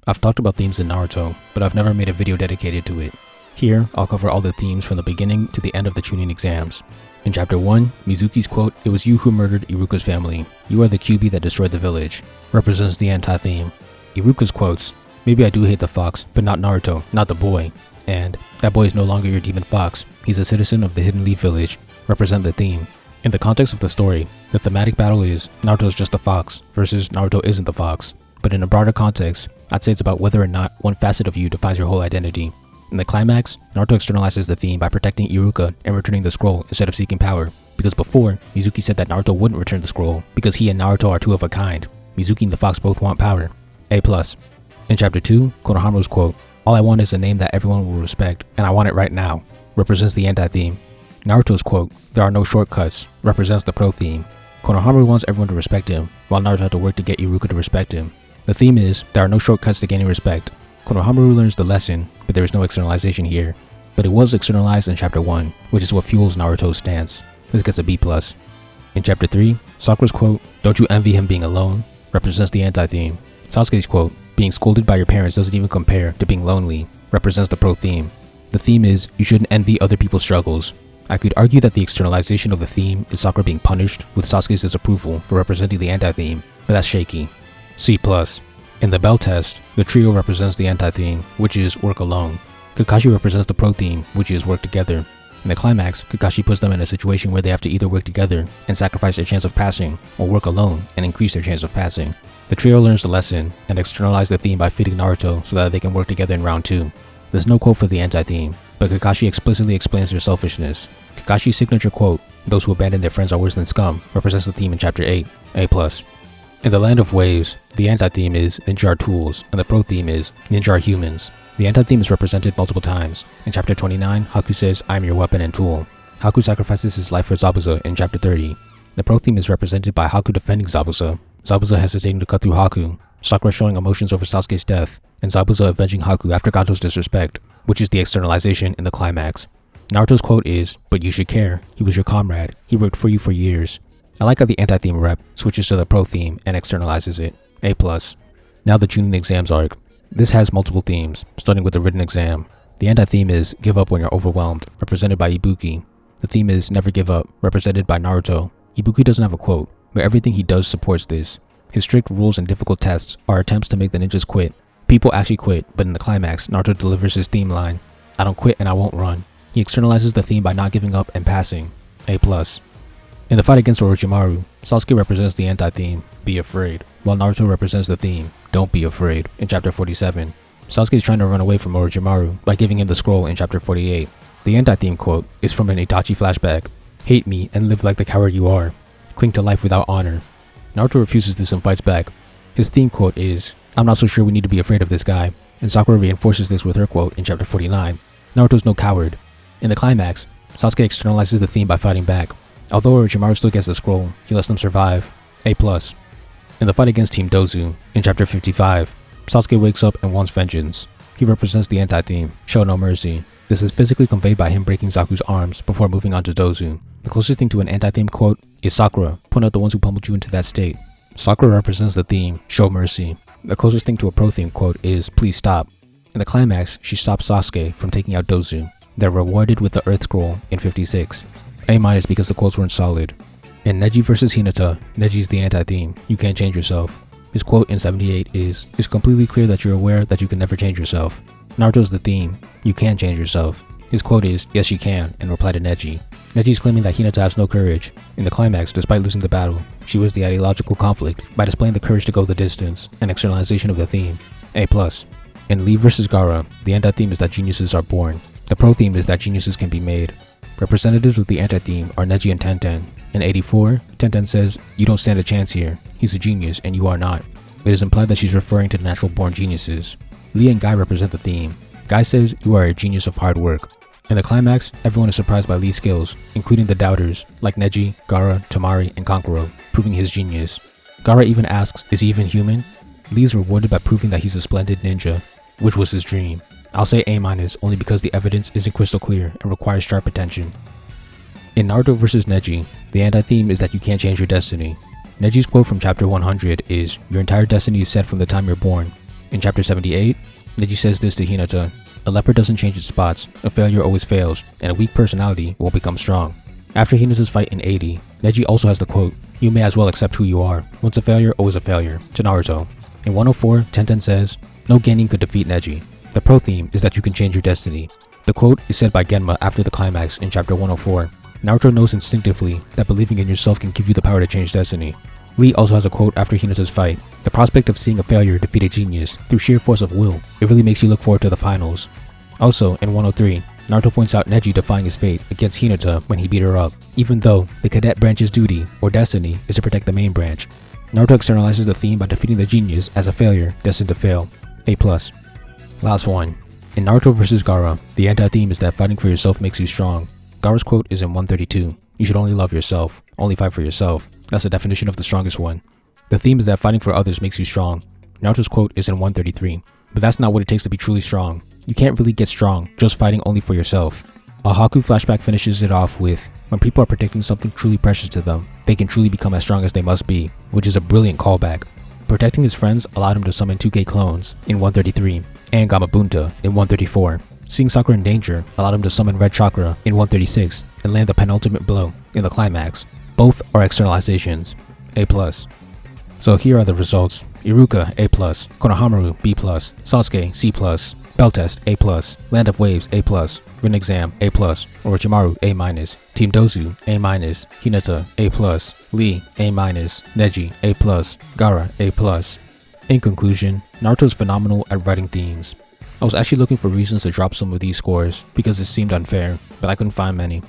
I've talked about themes in Naruto, but I've never made a video dedicated to it. Here, I'll cover all the themes from the beginning to the end of the Chunin Exams. In Chapter 1, Mizuki's quote, "It was you who murdered Iruka's family. You are the QB that destroyed the village," represents the anti-theme. Iruka's quotes, "Maybe I do hate the fox, but not Naruto, not the boy," and "That boy is no longer your demon fox, he's a citizen of the Hidden Leaf Village," represent the theme. In the context of the story, the thematic battle is Naruto's just the fox versus Naruto isn't the fox. But in a broader context, I'd say it's about whether or not one facet of you defines your whole identity. In the climax, Naruto externalizes the theme by protecting Iruka and returning the scroll instead of seeking power, because before, Mizuki said that Naruto wouldn't return the scroll because he and Naruto are two of a kind. Mizuki and the fox both want power. A+. In Chapter 2, Konohamaru's quote, "All I want is a name that everyone will respect, and I want it right now," represents the anti-theme. Naruto's quote, "There are no shortcuts," represents the pro-theme. Konohamaru wants everyone to respect him, while Naruto had to work to get Iruka to respect him. The theme is, there are no shortcuts to gaining respect. Konohamaru learns the lesson, but there is no externalization here. But it was externalized in Chapter 1, which is what fuels Naruto's stance. This gets a B+. In Chapter 3, Sakura's quote, "Don't you envy him being alone?" represents the anti-theme. Sasuke's quote, "Being scolded by your parents doesn't even compare to being lonely," represents the pro-theme. The theme is, you shouldn't envy other people's struggles. I could argue that the externalization of the theme is Sakura being punished with Sasuke's disapproval for representing the anti-theme, but that's shaky. C+. In the bell test, the trio represents the anti-theme, which is work alone. Kakashi represents the pro-theme, which is work together. In the climax, Kakashi puts them in a situation where they have to either work together and sacrifice their chance of passing, or work alone and increase their chance of passing. The trio learns the lesson and externalize the theme by feeding Naruto so that they can work together in round 2. There's no quote for the anti-theme, but Kakashi explicitly explains their selfishness. Kakashi's signature quote, "Those who abandon their friends are worse than scum," represents the theme in Chapter 8, A+. In the Land of Waves, the anti-theme is Ninja are tools, and the pro-theme is Ninja are humans. The anti-theme is represented multiple times. In Chapter 29, Haku says, "I am your weapon and tool." Haku sacrifices his life for Zabuza in Chapter 30. The pro-theme is represented by Haku defending Zabuza, Zabuza hesitating to cut through Haku, Sakura showing emotions over Sasuke's death, and Zabuza avenging Haku after Gato's disrespect, which is the externalization in the climax. Naruto's quote is, "But you should care, he was your comrade, he worked for you for years." I like how the anti-theme rep switches to the pro-theme and externalizes it. A+. Now the Chunin Exams arc. This has multiple themes, starting with the written exam. The anti-theme is "Give up when you're overwhelmed," represented by Ibuki. The theme is "Never give up," represented by Naruto. Ibuki doesn't have a quote, but everything he does supports this. His strict rules and difficult tests are attempts to make the ninjas quit. People actually quit, but in the climax, Naruto delivers his theme line, "I don't quit and I won't run." He externalizes the theme by not giving up and passing. A+. In the fight against Orochimaru, Sasuke represents the anti-theme, "Be afraid," while Naruto represents the theme, "Don't be afraid," in Chapter 47. Sasuke is trying to run away from Orochimaru by giving him the scroll in Chapter 48. The anti-theme quote is from an Itachi flashback, "Hate me and live like the coward you are. Cling to life without honor." Naruto refuses this and fights back. His theme quote is, "I'm not so sure we need to be afraid of this guy," and Sakura reinforces this with her quote in Chapter 49, "Naruto's no coward." In the climax, Sasuke externalizes the theme by fighting back. Although Orochimaru still gets the scroll, he lets them survive. A+. In the fight against Team Dosu, in Chapter 55, Sasuke wakes up and wants vengeance. He represents the anti-theme, "Show no mercy." This is physically conveyed by him breaking Zaku's arms before moving on to Dosu. The closest thing to an anti-theme quote is Sakura, "Point out the ones who pummeled you into that state." Sakura represents the theme, "Show mercy." The closest thing to a pro-theme quote is, "Please stop." In the climax, she stops Sasuke from taking out Dosu. They're rewarded with the Earth Scroll in 56. A- because the quotes weren't solid. In Neji vs Hinata, Neji is the anti-theme, "You can't change yourself." His quote in 78 is, "It's completely clear that you're aware that you can never change yourself." Naruto's the theme, "You can change yourself." His quote is, "Yes you can," in reply to Neji. Neji is claiming that Hinata has no courage. In the climax, despite losing the battle, she wins the ideological conflict by displaying the courage to go the distance, an externalization of the theme. A+. In Lee vs Gaara, the anti-theme is that geniuses are born. The pro-theme is that geniuses can be made. Representatives with the anti-theme are Neji and Tenten. In 84, Tenten says, "You don't stand a chance here. He's a genius and you are not." It is implied that she's referring to the natural-born geniuses. Lee and Guy represent the theme. Guy says, "You are a genius of hard work." In the climax, everyone is surprised by Lee's skills, including the doubters, like Neji, Gaara, Temari, and Kankuro, proving his genius. Gaara even asks, "Is he even human?" Lee is rewarded by proving that he's a splendid ninja, which was his dream. I'll say A- only because the evidence isn't crystal clear and requires sharp attention. In Naruto vs Neji, the anti-theme is that you can't change your destiny. Neji's quote from Chapter 100 is, "Your entire destiny is set from the time you're born." In chapter 78, Neji says this to Hinata: "A leopard doesn't change its spots, a failure always fails, and a weak personality will become strong." After Hinata's fight in 80, Neji also has the quote, "You may as well accept who you are. Once a failure, always a failure," to Naruto. In 104, Tenten says, "No genin could defeat Neji. The pro theme is that you can change your destiny." The quote is said by Genma after the climax in chapter 104. Naruto knows instinctively that believing in yourself can give you the power to change destiny. Lee also has a quote after Hinata's fight: "The prospect of seeing a failure defeat a genius through sheer force of will, it really makes you look forward to the finals." Also, in 103, Naruto points out Neji defying his fate against Hinata when he beat her up, even though the cadet branch's duty, or destiny, is to protect the main branch. Naruto externalizes the theme by defeating the genius as a failure destined to fail. A+. Last one. In Naruto vs. Gaara, the anti-theme is that fighting for yourself makes you strong. Gaara's quote is in 132. "You should only love yourself. Only fight for yourself." That's the definition of the strongest one. The theme is that fighting for others makes you strong. Naruto's quote is in 133. But that's not what it takes to be truly strong. You can't really get strong just fighting only for yourself. A haku flashback finishes it off with, "When people are protecting something truly precious to them, they can truly become as strong as they must be," which is a brilliant callback. Protecting his friends allowed him to summon 2K clones in 133 and Gamabunta in 134. Seeing Sakura in danger allowed him to summon Red Chakra in 136 and land the penultimate blow in the climax. Both are externalizations. A+. So here are the results. Iruka A+, Konohamaru B+, Sasuke C+, Bell Test A+, Land of Waves A+, Written Exam A+, Orochimaru A-, Team Dosu A-, Hinata A+, Lee A-, Neji A+, Gaara A+. In conclusion, Naruto is phenomenal at writing themes. I was actually looking for reasons to drop some of these scores because it seemed unfair, but I couldn't find many.